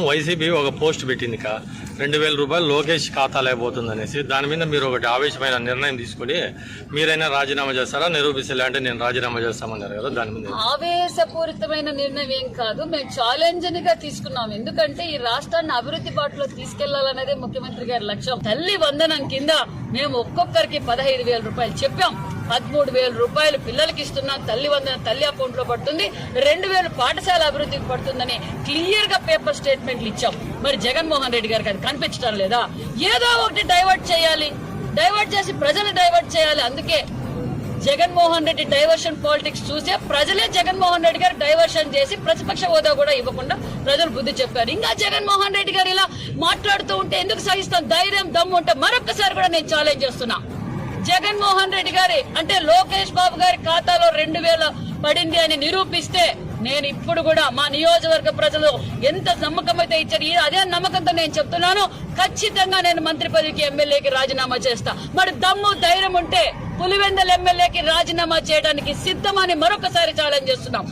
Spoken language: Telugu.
వైసీపీ ఒక పోస్ట్ పెట్టింది 2,000 రూపాయలు లోకేష్ ఖాతాలో పోతుందనేసి. దాని మీద మీరు ఒకటి ఆవేశమైన నిర్ణయం తీసుకుని మీరైనా రాజీనామా చేస్తారా? నిరూపిస్తలే అంటే నేను రాజీనామా చేస్తామన్నారు కదా, దాని మీద. ఆవేశపూరితమైన నిర్ణయం ఏం కాదు, మేము ఛాలెంజ్ గా తీసుకున్నాం. ఎందుకంటే ఈ రాష్ట్రాన్ని అభివృద్ధి బాటలో తీసుకెళ్లాలనేదే ముఖ్యమంత్రి గారి లక్ష్యం. తల్లి వందనం కింద మేము ఒక్కొక్కరికి 15,000 రూపాయలు చెప్పాం. 13,000 రూపాయలు పిల్లలకి ఇస్తున్నాం. తల్లి వందన తల్లి అకౌంట్ లో పడుతుంది. 2,000 పాఠశాల అభివృద్ధికి పడుతుందని క్లియర్ గా పేపర్ స్టేట్మెంట్లు ఇచ్చాం. మరి జగన్మోహన్ రెడ్డి గారికి అది కనిపించడం లేదా? ఏదో ఒకటి డైవర్ట్ చేయాలి, డైవర్ట్ చేసి ప్రజలు డైవర్ట్ చేయాలి. అందుకే జగన్మోహన్ రెడ్డి డైవర్షన్ పాలిటిక్స్ చూసే ప్రజలే జగన్మోహన్ రెడ్డి గారు డైవర్షన్ చేసి ప్రతిపక్ష హోదా కూడా ఇవ్వకుండా ప్రజలు బుద్ధి చెప్పారు. ఇంకా జగన్మోహన్ రెడ్డి గారు ఇలా మాట్లాడుతూ ఉంటే ఎందుకు సహిస్తాం? ధైర్యం దమ్ము ఉంటే మరొకసారి కూడా నేను ఛాలెంజ్ చేస్తున్నా. జగన్మోహన్ రెడ్డి గారి అంటే లోకేష్ బాబు గారి ఖాతాలో 2,000 పడింది అని నిరూపిస్తే నేను ఇప్పుడు కూడా మా నియోజకవర్గ ప్రజలు ఎంత నమ్మకం అయితే ఇచ్చారు, అదే నమ్మకంతో నేను చెప్తున్నాను, ఖచ్చితంగా నేను మంత్రి పదవికి ఎమ్మెల్యేకి రాజీనామా చేస్తా. మరి దమ్ము ధైర్యం ఉంటే పులివెందల ఎమ్మెల్యేకి రాజీనామా చేయడానికి సిద్ధమని మరొకసారి ఛాలెంజ్ చేస్తున్నాం.